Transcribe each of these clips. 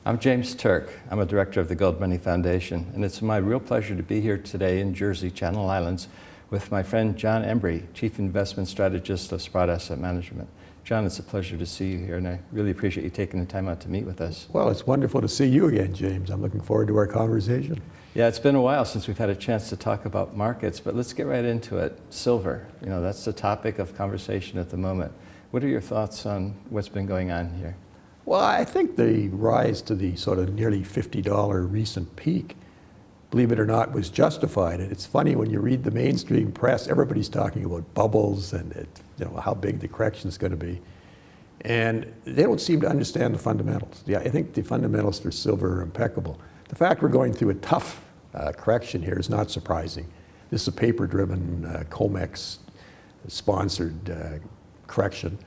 I'm James Turk. I'm a director of the GoldMoney Foundation, and it's my real pleasure to be here today in Jersey, Channel Islands, with my friend John Embry, Chief Investment Strategist of Sprott Asset Management. John, it's a pleasure to see you here, and I really appreciate you taking the time out to meet with us. Well, it's wonderful to see you again, James. I'm looking forward to our conversation. Yeah, it's been a while since we've had a chance to talk about markets, but let's get right into it. Silver, that's the topic of conversation at the moment. What are your thoughts on what's been going on here? Well, I think the rise to the sort of nearly $50 recent peak, believe it or not, was justified. And it's funny when you read the mainstream press, everybody's talking about bubbles and how big the correction is going to be. And they don't seem to understand the fundamentals. Yeah, I think the fundamentals for silver are impeccable. The fact we're going through a tough correction here is not surprising. This is a paper-driven, COMEX-sponsored correction.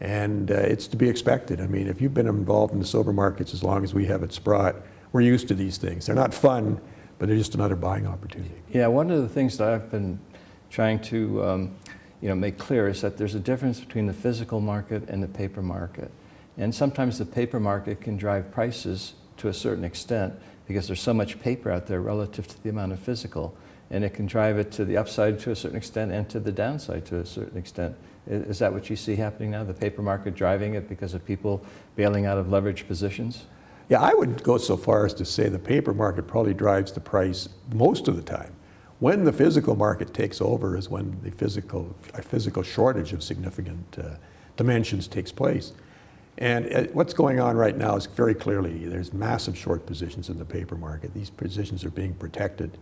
And it's to be expected. I mean, if you've been involved in the silver markets as long as we have at Sprott, we're used to these things. They're not fun, but they're just another buying opportunity. Yeah, one of the things that I've been trying to make clear is that there's a difference between the physical market and the paper market. And sometimes the paper market can drive prices to a certain extent because there's so much paper out there relative to the amount of physical. And it can drive it to the upside to a certain extent and to the downside to a certain extent. Is that what you see happening now, the paper market driving it because of people bailing out of leveraged positions? Yeah, I would go so far as to say the paper market probably drives the price most of the time. When the physical market takes over is when the physical shortage of significant dimensions takes place. And what's going on right now is very clearly there's massive short positions in the paper market. These positions are being protected.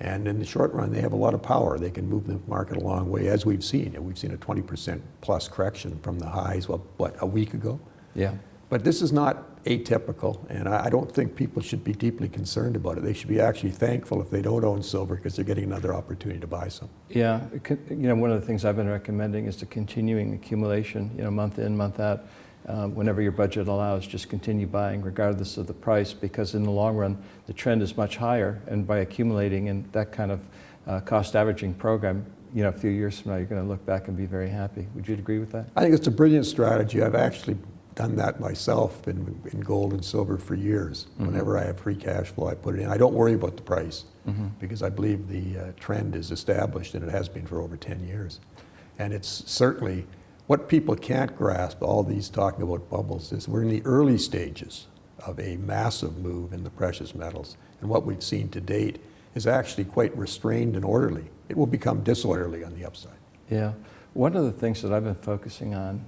And in the short run, they have a lot of power. They can move the market a long way, as we've seen. We've seen a 20% plus correction from the highs, a week ago? Yeah. But this is not atypical, and I don't think people should be deeply concerned about it. They should be actually thankful if they don't own silver because they're getting another opportunity to buy some. Yeah, one of the things I've been recommending is the continuing accumulation, month in, month out. Whenever your budget allows, just continue buying regardless of the price, because in the long run, the trend is much higher, and by accumulating in that kind of cost averaging program, a few years from now, you're going to look back and be very happy. Would you agree with that? I think it's a brilliant strategy. I've actually done that myself in gold and silver for years. Mm-hmm. Whenever I have free cash flow, I put it in. I don't worry about the price because I believe the trend is established, and it has been for over 10 years. And it's certainly what people can't grasp, all these talking about bubbles, is we're in the early stages of a massive move in the precious metals. And what we've seen to date is actually quite restrained and orderly. It will become disorderly on the upside. Yeah. One of the things that I've been focusing on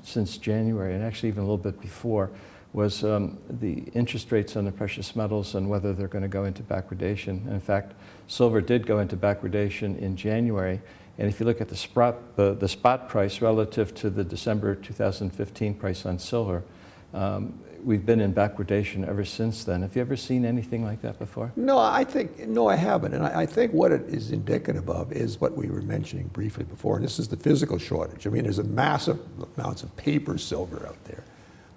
since January, and actually even a little bit before, was the interest rates on the precious metals and whether they're going to go into backwardation. In fact, silver did go into backwardation in January. And if you look at the spot price relative to the December 2015 price on silver, we've been in backwardation ever since then. Have you ever seen anything like that before? No, I haven't. And I think what it is indicative of is what we were mentioning briefly before, and this is the physical shortage. I mean, there's a massive amounts of paper silver out there.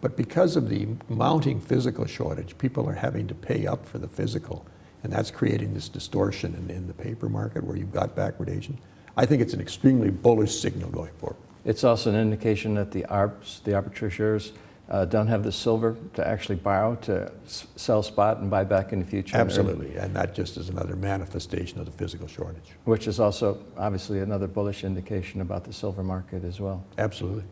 But because of the mounting physical shortage, people are having to pay up for the physical. And that's creating this distortion in the paper market where you've got backwardation. I think it's an extremely bullish signal going forward. It's also an indication that the ARBs, the arbitrageurs, don't have the silver to actually borrow to sell spot and buy back in the future. Absolutely, and that just is another manifestation of the physical shortage. Which is also obviously another bullish indication about the silver market as well. Absolutely.